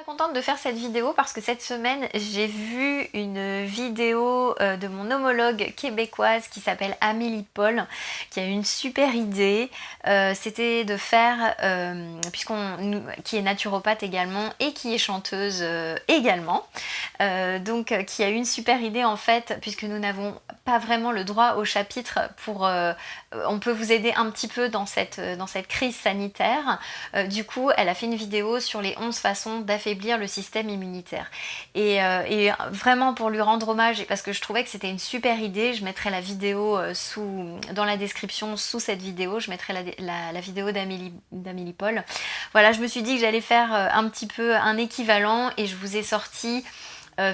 Contente de faire cette vidéo parce que cette semaine j'ai vu une vidéo de mon homologue québécoise qui s'appelle Amélie Paul, qui a une super idée. C'était de faire, qui est naturopathe également et qui est chanteuse également, qui a eu une super idée en fait, puisque nous n'avons pas vraiment le droit au chapitre on peut vous aider un petit peu dans cette crise sanitaire. Du coup, elle a fait une vidéo sur les 11 façons d'affaiblir le système immunitaire. Et vraiment pour lui rendre hommage, et parce que je trouvais que c'était une super idée, je mettrai la vidéo dans la description sous cette vidéo, je mettrai la vidéo d'Amélie Paul. Voilà, je me suis dit que j'allais faire un petit peu un équivalent et je vous ai sorti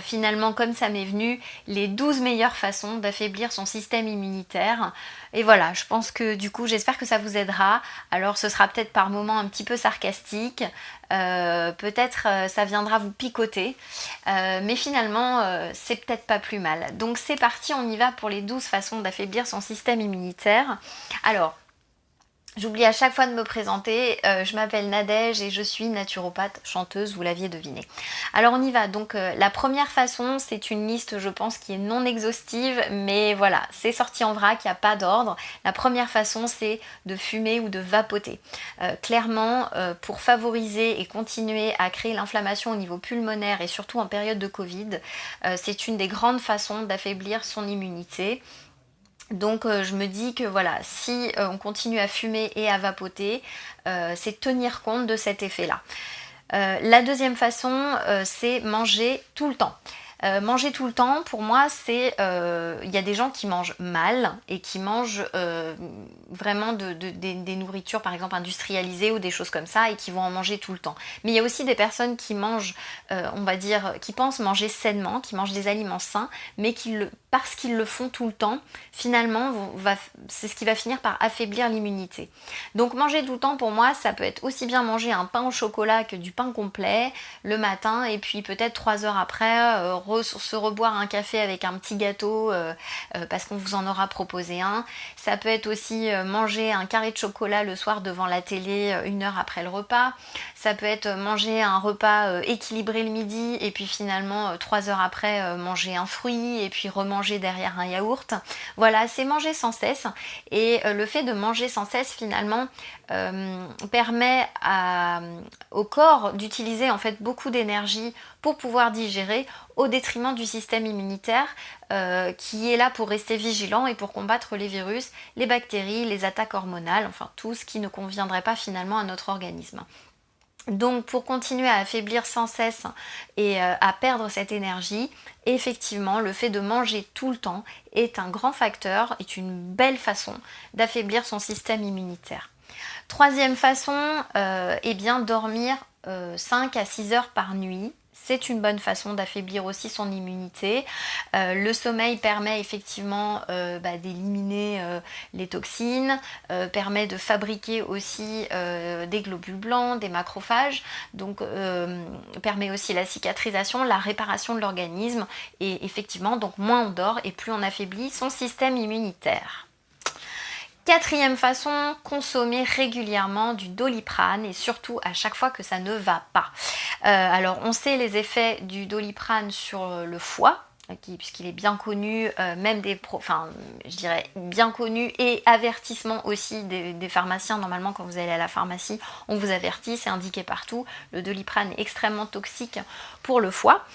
finalement, comme ça m'est venu, les 12 meilleures façons d'affaiblir son système immunitaire. Et voilà, je pense que du coup, j'espère que ça vous aidera. Alors ce sera peut-être par moments un petit peu sarcastique, peut-être ça viendra vous picoter, mais finalement c'est peut-être pas plus mal. Donc c'est parti, on y va pour les 12 façons d'affaiblir son système immunitaire. Alors, j'oublie à chaque fois de me présenter, je m'appelle Nadège et je suis naturopathe chanteuse, vous l'aviez deviné. Alors on y va, donc la première façon, c'est une liste je pense qui est non exhaustive, mais voilà, c'est sorti en vrac, il n'y a pas d'ordre. La première façon, c'est de fumer ou de vapoter. Clairement, pour favoriser et continuer à créer l'inflammation au niveau pulmonaire et surtout en période de Covid, c'est une des grandes façons d'affaiblir son immunité. Donc je me dis que voilà, si on continue à fumer et à vapoter, c'est tenir compte de cet effet-là. La deuxième façon, c'est manger tout le temps. Manger tout le temps, pour moi, c'est... Il y a des gens qui mangent mal et qui mangent vraiment des nourritures, par exemple, industrialisées ou des choses comme ça, et qui vont en manger tout le temps. Mais il y a aussi des personnes qui mangent, on va dire, qui pensent manger sainement, qui mangent des aliments sains, mais parce qu'ils le font tout le temps, finalement, c'est ce qui va finir par affaiblir l'immunité. Donc manger tout le temps, pour moi, ça peut être aussi bien manger un pain au chocolat que du pain complet le matin, et puis peut-être 3 heures après, se reboire un café avec un petit gâteau parce qu'on vous en aura proposé un. Ça peut être aussi manger un carré de chocolat le soir devant la télé 1 heure après le repas. Ça peut être manger un repas équilibré le midi et puis finalement 3 heures après manger un fruit et puis remanger derrière un yaourt. Voilà, c'est manger sans cesse, et le fait de manger sans cesse finalement permet au corps d'utiliser en fait beaucoup d'énergie pour pouvoir digérer, au détriment du système immunitaire qui est là pour rester vigilant et pour combattre les virus, les bactéries, les attaques hormonales, enfin tout ce qui ne conviendrait pas finalement à notre organisme. Donc pour continuer à affaiblir sans cesse et à perdre cette énergie, effectivement le fait de manger tout le temps est un grand facteur, est une belle façon d'affaiblir son système immunitaire. Troisième façon, eh bien dormir 5 à 6 heures par nuit. C'est une bonne façon d'affaiblir aussi son immunité. Le sommeil permet effectivement d'éliminer les toxines, permet de fabriquer aussi des globules blancs, des macrophages, donc permet aussi la cicatrisation, la réparation de l'organisme, et effectivement donc moins on dort et plus on affaiblit son système immunitaire. Quatrième façon, consommer régulièrement du Doliprane, et surtout à chaque fois que ça ne va pas. Alors on sait les effets du Doliprane sur le foie, puisqu'il est bien connu, je dirais bien connu, et avertissement aussi des pharmaciens. Normalement quand vous allez à la pharmacie, on vous avertit, c'est indiqué partout, le Doliprane est extrêmement toxique pour le foie.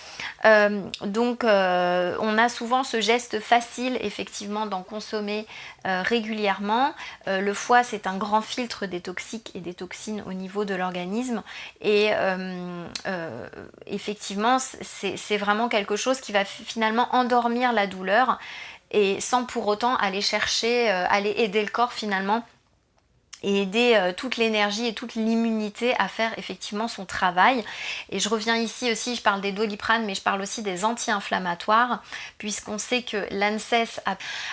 On a souvent ce geste facile effectivement d'en consommer régulièrement. Le foie, c'est un grand filtre des toxiques et des toxines au niveau de l'organisme, et effectivement c'est vraiment quelque chose qui va finalement endormir la douleur, et sans pour autant aller aller aider le corps finalement, et aider toute l'énergie et toute l'immunité à faire effectivement son travail. Et je reviens ici aussi, je parle des Doliprane, mais je parle aussi des anti-inflammatoires, puisqu'on sait que l'ANSES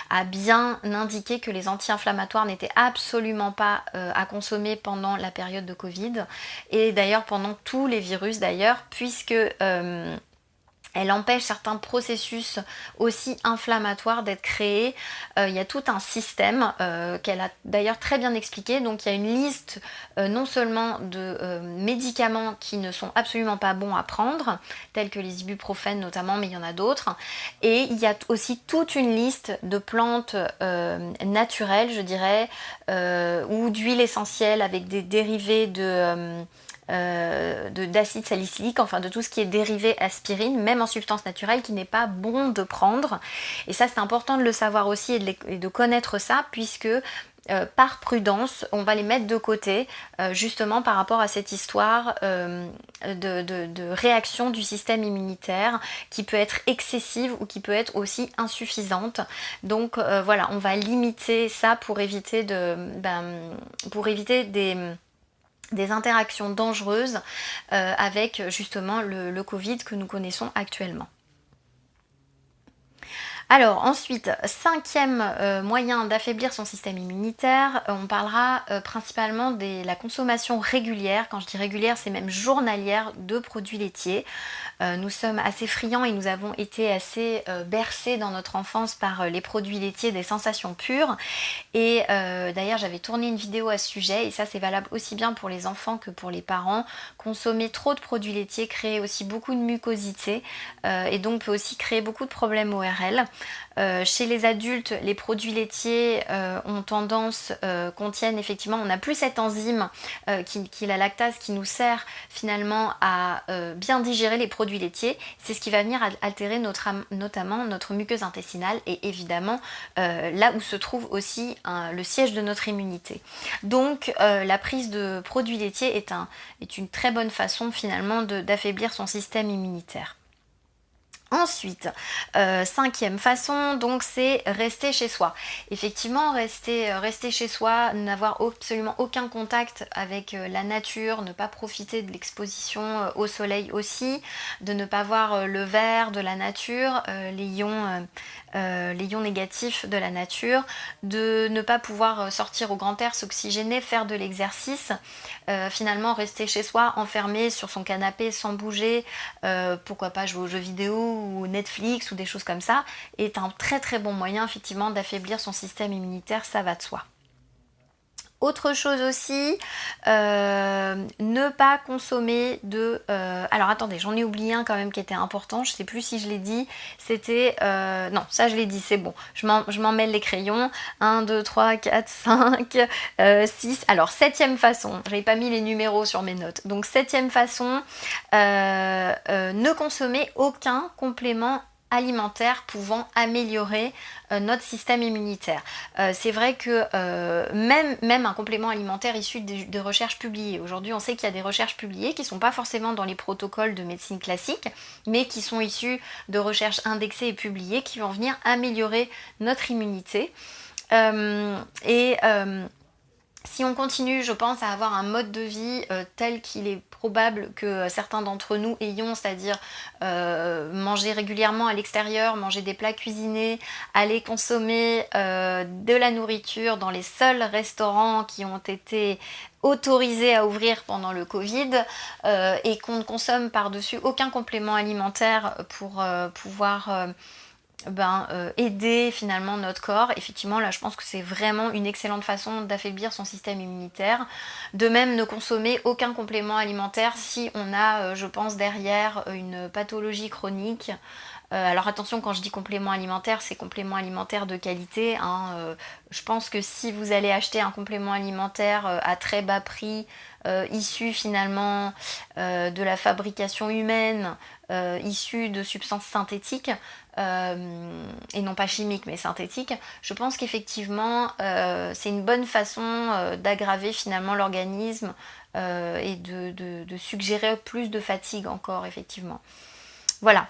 a bien indiqué que les anti-inflammatoires n'étaient absolument pas à consommer pendant la période de Covid, et d'ailleurs pendant tous les virus d'ailleurs, puisque Elle empêche certains processus aussi inflammatoires d'être créés. Il y a tout un système qu'elle a d'ailleurs très bien expliqué. Donc il y a une liste non seulement de médicaments qui ne sont absolument pas bons à prendre, tels que les ibuprofènes notamment, mais il y en a d'autres. Et il y a aussi toute une liste de plantes naturelles, je dirais, ou d'huiles essentielles avec des dérivés d'acide salicylique, enfin de tout ce qui est dérivé aspirine, même en substance naturelle, qui n'est pas bon de prendre. Et ça, c'est important de le savoir aussi et de connaître ça, puisque par prudence, on va les mettre de côté, justement par rapport à cette histoire de réaction du système immunitaire qui peut être excessive ou qui peut être aussi insuffisante. Donc voilà, on va limiter ça pour éviter des interactions dangereuses avec justement le Covid que nous connaissons actuellement. Alors ensuite, cinquième moyen d'affaiblir son système immunitaire, on parlera principalement de la consommation régulière. Quand je dis régulière, c'est même journalière de produits laitiers. Nous sommes assez friands et nous avons été assez bercés dans notre enfance par les produits laitiers des sensations pures. Et d'ailleurs, j'avais tourné une vidéo à ce sujet, et ça c'est valable aussi bien pour les enfants que pour les parents. Consommer trop de produits laitiers crée aussi beaucoup de mucosité et donc peut aussi créer beaucoup de problèmes ORL. Chez les adultes, les produits laitiers contiennent effectivement, on n'a plus cette enzyme qui est la lactase, qui nous sert finalement à bien digérer les produits laitiers. C'est ce qui va venir altérer notamment notre muqueuse intestinale et évidemment là où se trouve aussi le siège de notre immunité. Donc la prise de produits laitiers est une très bonne façon finalement d'affaiblir son système immunitaire. Ensuite, cinquième façon, donc c'est rester chez soi. Effectivement, rester chez soi, n'avoir absolument aucun contact avec la nature, ne pas profiter de l'exposition au soleil aussi, de ne pas voir le vert de la nature, les ions négatifs de la nature, de ne pas pouvoir sortir au grand air, s'oxygéner, faire de l'exercice, finalement rester chez soi, enfermé sur son canapé sans bouger, pourquoi pas jouer aux jeux vidéo ou Netflix ou des choses comme ça, est un très très bon moyen effectivement d'affaiblir son système immunitaire, ça va de soi. Autre chose aussi, ne pas consommer de... alors attendez, j'en ai oublié un quand même qui était important, je sais plus si je l'ai dit, c'était... non, ça je l'ai dit, c'est bon, je m'en mêle les crayons. 1, 2, 3, 4, 5, 6... Alors, septième façon, j'avais pas mis les numéros sur mes notes, donc septième façon, ne consommer aucun complément alimentaires pouvant améliorer notre système immunitaire. C'est vrai que même un complément alimentaire issu de recherches publiées, aujourd'hui on sait qu'il y a des recherches publiées qui ne sont pas forcément dans les protocoles de médecine classique, mais qui sont issues de recherches indexées et publiées qui vont venir améliorer notre immunité. Si on continue, je pense, à avoir un mode de vie tel qu'il est probable que certains d'entre nous ayons, c'est-à-dire manger régulièrement à l'extérieur, manger des plats cuisinés, aller consommer de la nourriture dans les seuls restaurants qui ont été autorisés à ouvrir pendant le Covid et qu'on ne consomme par-dessus aucun complément alimentaire pour pouvoir... aider finalement notre corps. Effectivement, là je pense que c'est vraiment une excellente façon d'affaiblir son système immunitaire. De même, ne consommer aucun complément alimentaire si on a, je pense, derrière une pathologie chronique. Alors attention, quand je dis complément alimentaire, c'est complément alimentaire de qualité, hein. Je pense que si vous allez acheter un complément alimentaire à très bas prix, issu finalement de la fabrication humaine, issu de substances synthétiques, et non pas chimiques mais synthétiques, je pense qu'effectivement c'est une bonne façon d'aggraver finalement l'organisme et de suggérer plus de fatigue encore, effectivement. Voilà.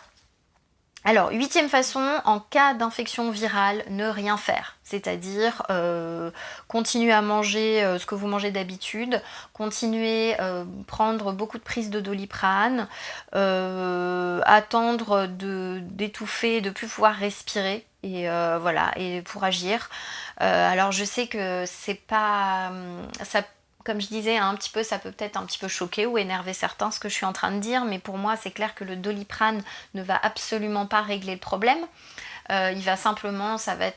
Alors, huitième façon, en cas d'infection virale, ne rien faire. C'est-à-dire continuer à manger ce que vous mangez d'habitude, continuer à prendre beaucoup de prises de Doliprane, attendre d'étouffer, de plus pouvoir respirer, et voilà, et pour agir. Alors je sais que c'est pas... comme je disais, un petit peu, ça peut peut-être un petit peu choquer ou énerver certains ce que je suis en train de dire, mais pour moi c'est clair que le Doliprane ne va absolument pas régler le problème. Il va simplement, ça va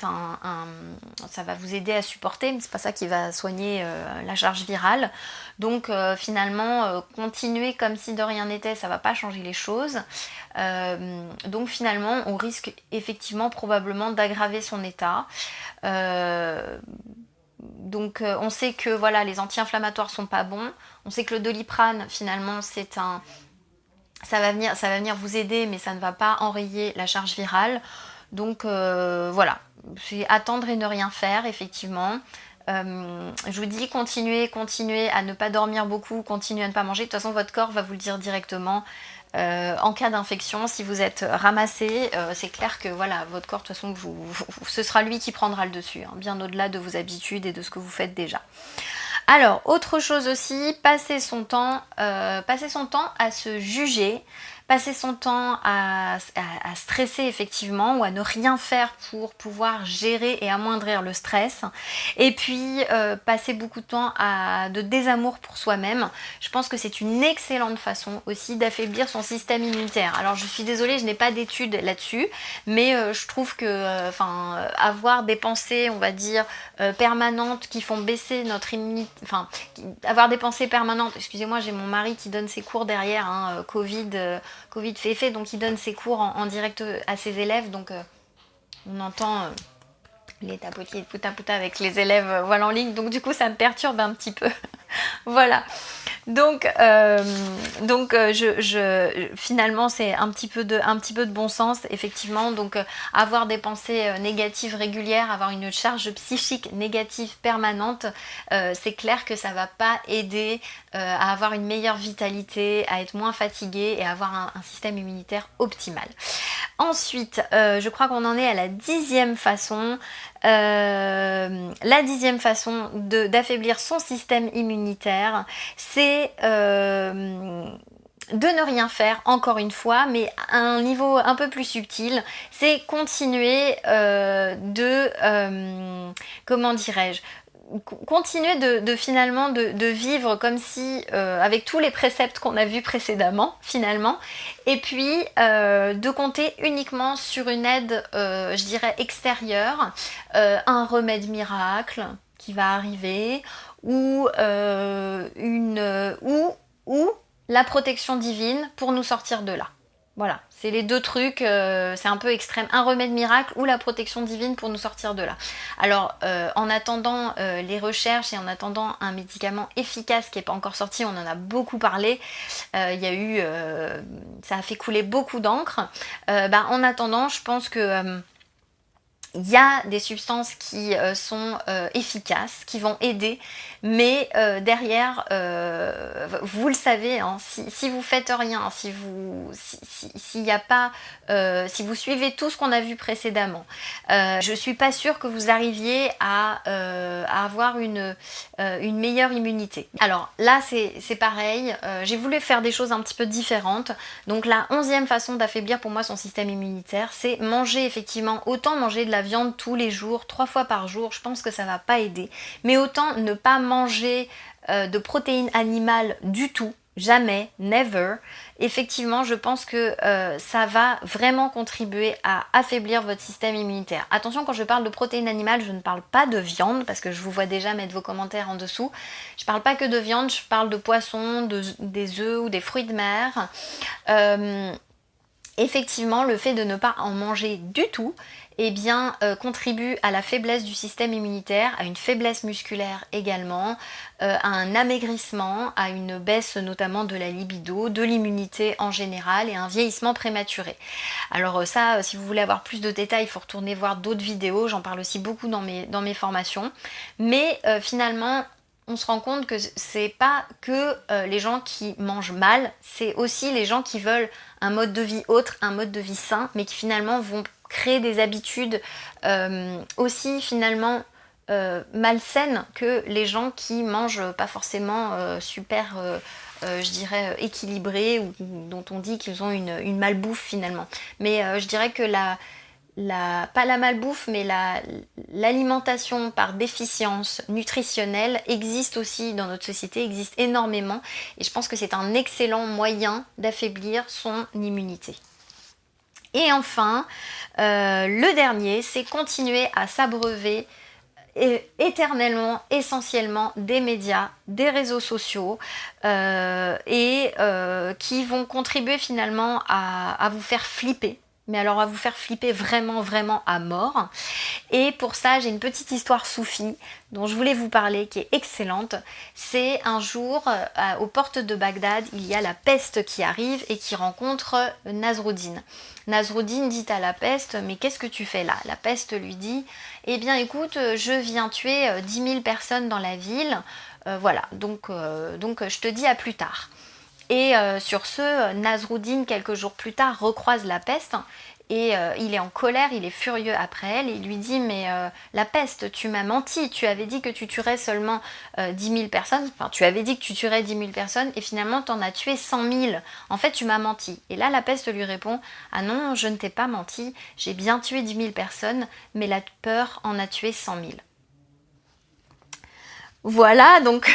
vous aider à supporter, mais c'est pas ça qui va soigner la charge virale. Donc finalement, continuer comme si de rien n'était, ça va pas changer les choses. Donc finalement, on risque effectivement probablement d'aggraver son état. Donc on sait que voilà, les anti-inflammatoires sont pas bons. On sait que le Doliprane, finalement, ça va venir vous aider, mais ça ne va pas enrayer la charge virale. Donc voilà, c'est attendre et ne rien faire, effectivement. Je vous dis, continuez à ne pas dormir beaucoup, continuez à ne pas manger. De toute façon, votre corps va vous le dire directement. En cas d'infection, si vous êtes ramassé, c'est clair que voilà, votre corps, de toute façon, ce sera lui qui prendra le dessus, hein, bien au-delà de vos habitudes et de ce que vous faites déjà. Alors, autre chose aussi, passer son temps à se juger, passer son temps à stresser effectivement ou à ne rien faire pour pouvoir gérer et amoindrir le stress. Et puis, passer beaucoup de temps de désamour pour soi-même. Je pense que c'est une excellente façon aussi d'affaiblir son système immunitaire. Alors, je suis désolée, je n'ai pas d'études là-dessus, mais je trouve que avoir des pensées, on va dire, permanentes qui font baisser notre immunité, avoir des pensées permanentes, excusez-moi, j'ai mon mari qui donne ses cours derrière, hein, Covid fait effet, donc il donne ses cours en direct à ses élèves, donc on entend les tapotis et pouta avec les élèves voilà, en ligne, donc du coup ça me perturbe un petit peu. Voilà. Donc finalement c'est un petit peu de bon sens effectivement, donc avoir des pensées négatives régulières, avoir une charge psychique négative permanente, c'est clair que ça va pas aider à avoir une meilleure vitalité, à être moins fatigué et à avoir un système immunitaire optimal. Ensuite, je crois qu'on en est à la 10e façon. La 10e façon d'affaiblir son système immunitaire, c'est de ne rien faire, encore une fois, mais à un niveau un peu plus subtil, c'est continuer comment dirais-je, continuer finalement de vivre comme si avec tous les préceptes qu'on a vus précédemment finalement, et puis de compter uniquement sur une aide je dirais extérieure, un remède miracle qui va arriver, ou ou la protection divine pour nous sortir de là. Voilà, c'est les deux trucs, c'est un peu extrême, un remède miracle ou la protection divine pour nous sortir de là. Alors, en attendant les recherches et en attendant un médicament efficace qui n'est pas encore sorti, on en a beaucoup parlé, il y a eu, ça a fait couler beaucoup d'encre. En attendant, je pense que il y a des substances qui sont efficaces, qui vont aider, mais derrière, vous le savez, hein, si vous faites rien, si vous suivez tout ce qu'on a vu précédemment, je suis pas sûre que vous arriviez à avoir une meilleure immunité. Alors là, c'est pareil, j'ai voulu faire des choses un petit peu différentes. Donc la 11e façon d'affaiblir pour moi son système immunitaire, c'est manger effectivement, autant manger de la viande tous les jours, 3 fois par jour, je pense que ça va pas aider, mais autant ne pas manger de protéines animales du tout, jamais, never. Effectivement, je pense que ça va vraiment contribuer à affaiblir votre système immunitaire. Attention, quand je parle de protéines animales, je ne parle pas de viande, parce que je vous vois déjà mettre vos commentaires en dessous. Je parle pas que de viande, je parle de poisson, des œufs ou des fruits de mer. Effectivement, le fait de ne pas en manger du tout, contribue à la faiblesse du système immunitaire, à une faiblesse musculaire également, à un amaigrissement, à une baisse notamment de la libido, de l'immunité en général et un vieillissement prématuré. Alors ça, si vous voulez avoir plus de détails, il faut retourner voir d'autres vidéos, j'en parle aussi beaucoup dans mes formations. Mais finalement, on se rend compte que c'est pas que les gens qui mangent mal, c'est aussi les gens qui veulent un mode de vie autre, un mode de vie sain, mais qui finalement vont créer des habitudes aussi finalement malsaines que les gens qui mangent pas forcément super je dirais équilibrés, ou dont on dit qu'ils ont une malbouffe finalement. Mais je dirais que pas la malbouffe, mais l'alimentation par déficience nutritionnelle existe aussi dans notre société, existe énormément. Et je pense que c'est un excellent moyen d'affaiblir son immunité. Et enfin, le dernier, c'est continuer à s'abreuver éternellement, essentiellement des médias, des réseaux sociaux qui vont contribuer finalement à vous faire flipper. Mais alors à vous faire flipper vraiment, vraiment à mort. Et pour ça, j'ai une petite histoire soufie dont je voulais vous parler, qui est excellente. C'est un jour, aux portes de Bagdad, il y a la peste qui arrive et qui rencontre Nasruddin. Nasruddin dit à la peste, mais qu'est-ce que tu fais là? La peste lui dit, eh bien écoute, je viens tuer 10 000 personnes dans la ville, voilà, donc je te dis à plus tard. Et sur ce, Nasruddin, quelques jours plus tard, recroise la peste et il est en colère, il est furieux après elle. Il lui dit, mais la peste, tu m'as menti, tu avais dit que tu tuerais seulement 10 000 personnes, enfin tu avais dit que tu tuerais 10 000 personnes et finalement tu en as tué 100 000. En fait, tu m'as menti. Et là, la peste lui répond, ah non, je ne t'ai pas menti, j'ai bien tué 10 000 personnes, mais la peur en a tué 100 000. Voilà, donc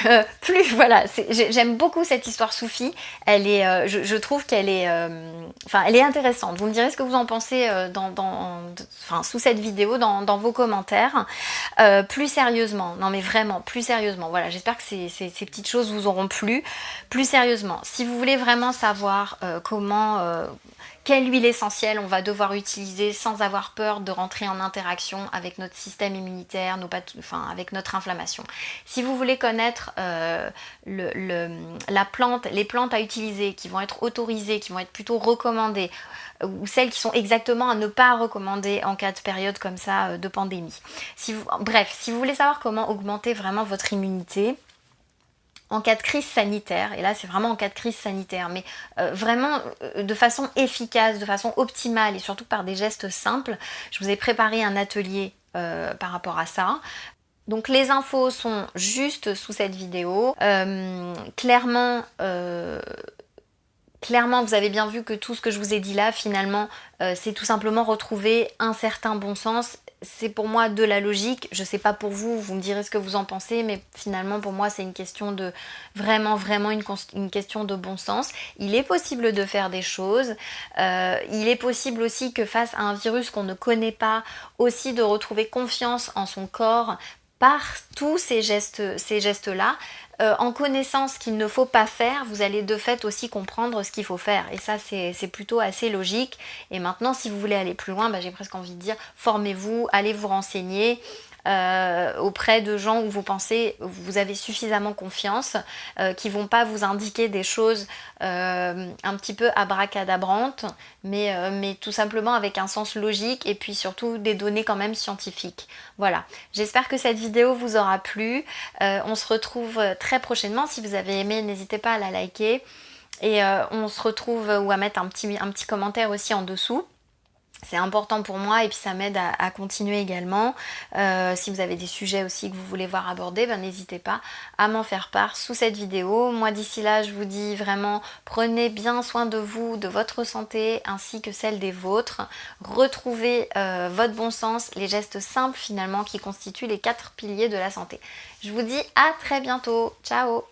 voilà, j'aime beaucoup cette histoire soufie. Elle est, je trouve qu'elle est, elle est intéressante. Vous me direz ce que vous en pensez sous cette vidéo, dans vos commentaires. Plus sérieusement, non mais vraiment, plus sérieusement. Voilà, j'espère que ces petites choses vous auront plu. Plus sérieusement, si vous voulez vraiment savoir quelle huile essentielle on va devoir utiliser sans avoir peur de rentrer en interaction avec notre système immunitaire, avec notre inflammation. Si vous voulez connaître les plantes à utiliser qui vont être autorisées, qui vont être plutôt recommandées, ou celles qui sont exactement à ne pas recommander en cas de période comme ça de pandémie. Si vous voulez savoir comment augmenter vraiment votre immunité, en cas de crise sanitaire, et là c'est vraiment en cas de crise sanitaire, mais vraiment de façon efficace, de façon optimale et surtout par des gestes simples, je vous ai préparé un atelier par rapport à ça. Donc les infos sont juste sous cette vidéo. Clairement, vous avez bien vu que tout ce que je vous ai dit là, finalement, c'est tout simplement retrouver un certain bon sens. C'est pour moi de la logique, je sais pas pour vous, vous me direz ce que vous en pensez, mais finalement pour moi c'est une question de vraiment une question de bon sens. Il est possible de faire des choses, il est possible aussi que face à un virus qu'on ne connaît pas, aussi de retrouver confiance en son corps par tous ces gestes-là. En connaissant ce qu'il ne faut pas faire, vous allez de fait aussi comprendre ce qu'il faut faire. Et ça, c'est plutôt assez logique. Et maintenant, si vous voulez aller plus loin, j'ai presque envie de dire, formez-vous, allez vous renseigner auprès de gens où vous pensez, vous avez suffisamment confiance, qui vont pas vous indiquer des choses un petit peu abracadabrantes, mais tout simplement avec un sens logique et puis surtout des données quand même scientifiques. Voilà, j'espère que cette vidéo vous aura plu. On se retrouve très prochainement. Si vous avez aimé, n'hésitez pas à la liker. Et on se retrouve ou à mettre un petit commentaire aussi en dessous. C'est important pour moi et puis ça m'aide à continuer également. Si vous avez des sujets aussi que vous voulez voir abordés, n'hésitez pas à m'en faire part sous cette vidéo. Moi d'ici là, je vous dis vraiment, prenez bien soin de vous, de votre santé ainsi que celle des vôtres. Retrouvez votre bon sens, les gestes simples finalement qui constituent les 4 piliers de la santé. Je vous dis à très bientôt. Ciao!